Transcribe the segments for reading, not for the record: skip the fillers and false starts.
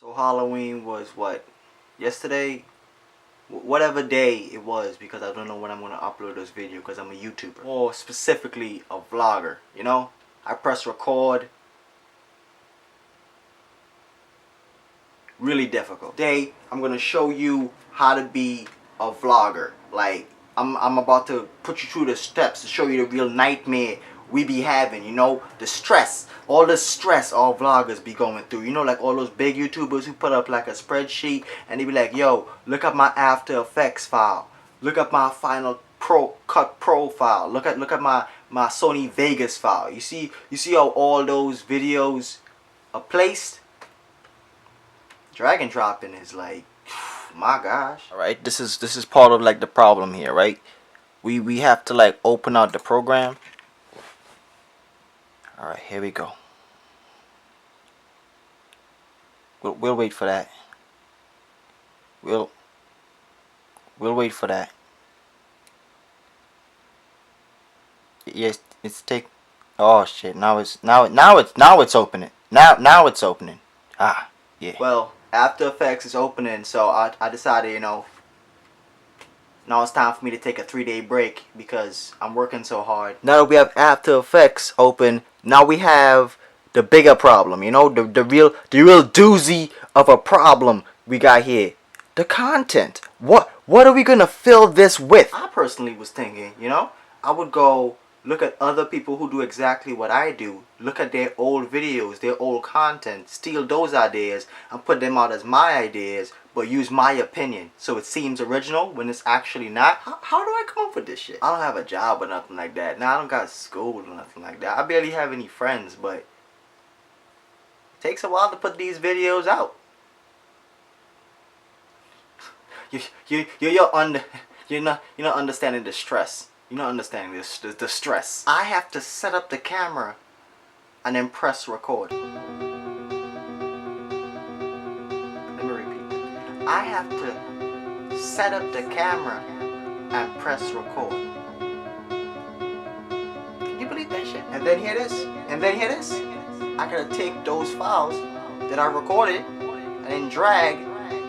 So Halloween was what? Yesterday? Whatever day it was, because I don't know when I'm going to upload this video because I'm a YouTuber. Or specifically a vlogger, you know? I press record. Really difficult. Today, I'm going to show you how to be a vlogger. Like, I'm about to put you through the steps to show you the real nightmare we be having, you know, the stress, all the stress all vloggers be going through, you know, like all those big YouTubers who put up like a spreadsheet and they be like, yo, look at my After Effects file, look at my Final Cut Pro file, look at my Sony Vegas file. You see how all those videos are placed? Drag and dropping is like, my gosh. All right, this is part of like the problem here, right? We have to like open out the program. All right, here we go. We'll wait for that. We'll wait for that. Yes, it's take. Oh shit! Now it's opening. Now it's opening. Ah, yeah. Well, After Effects is opening, so I decided, you know, now it's time for me to take a 3-day break because I'm working so hard. Now that we have After Effects open, now we have the bigger problem, you know, the real doozy of a problem we got here. The content. What are we gonna fill this with? I personally was thinking, you know, I would go look at other people who do exactly what I do, look at their old videos, their old content, steal those ideas and put them out as my ideas, but use my opinion so it seems original when it's actually not. How do I come up with this shit? I don't have a job or nothing like that. Now I don't got school or nothing like that. I barely have any friends, but it takes a while to put these videos out. You're not understanding the stress. You're not understanding the stress. I have to set up the camera and then press record. Let me repeat. I have to set up the camera and press record. Can you believe that shit? And then hear this. And then hear this. I gotta take those files that I recorded and then drag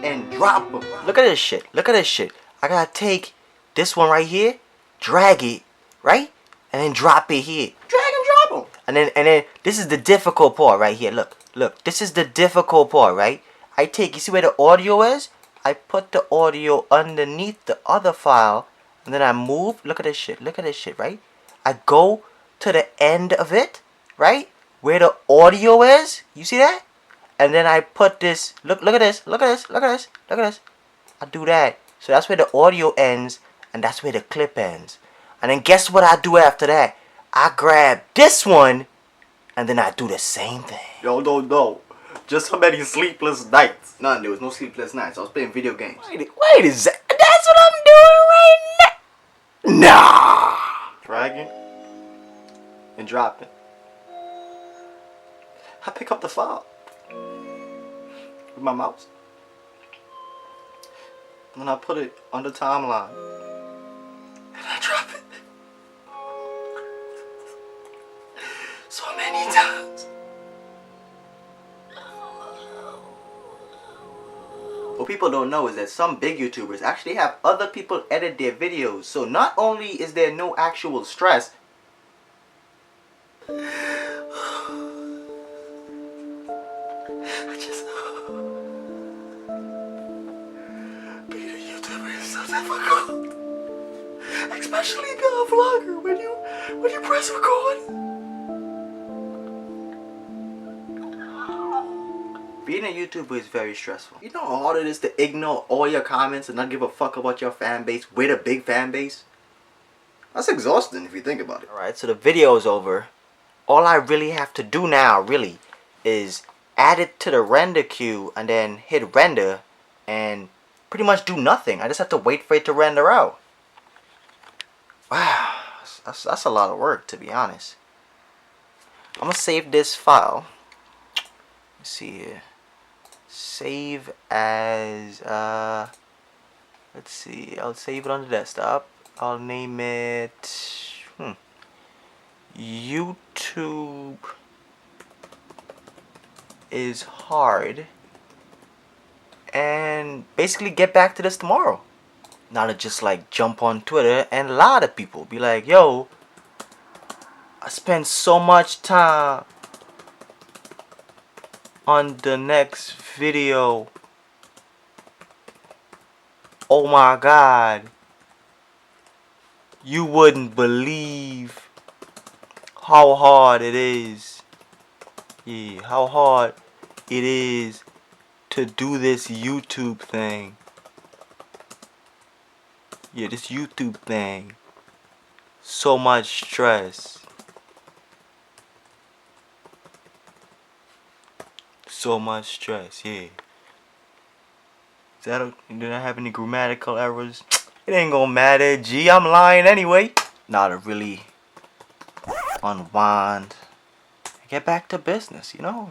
and drop them. Look at this shit. Look at this shit. I gotta take this one right here, drag it, right? And then drop it here. Drag and drop them. And then this is the difficult part right here. Look. This is the difficult part, right? I take, you see where the audio is? I put the audio underneath the other file, and then I move. Look at this shit. Look at this shit, right? I go to the end of it, right? Where the audio is. You see that? And then I put this. Look at this. Look at this. Look at this. Look at this. I do that. So that's where the audio ends, and that's where the clip ends. And then guess what I do after that? I grab this one, and then I do the same thing. No. Just so many sleepless nights. None. There was no sleepless nights. I was playing video games. Wait a sec. That's what I'm doing right now. Nah. Dragging and dropping. I pick up the file with my mouse. And I put it on the timeline. And I drop it. So many times. What people don't know is that some big YouTubers actually have other people edit their videos. So not only is there no actual stress, difficult, especially being a vlogger when you press record. Being a YouTuber is very stressful. You know how hard it is to ignore all your comments and not give a fuck about your fan base with a big fan base? That's exhausting if you think about it. Alright, so the video is over. All I really have to do now, really, is add it to the render queue and then hit render and pretty much do nothing. I just have to wait for it to render out. Wow, that's a lot of work, to be honest. I'm gonna save this file. Let's see here. Save as let's see. I'll save it on the desktop. I'll name it YouTube is hard and basically get back to this tomorrow. Not to just like jump on Twitter and lie to people. Be like, yo, I spent so much time on the next video. Oh my God. You wouldn't believe how hard it is. Yeah, how hard it is to do this YouTube thing. Yeah, this YouTube thing. So much stress. So much stress, yeah. Did I have any grammatical errors? It ain't gonna matter. Gee, I'm lying anyway. Now to really unwind. Get back to business, you know?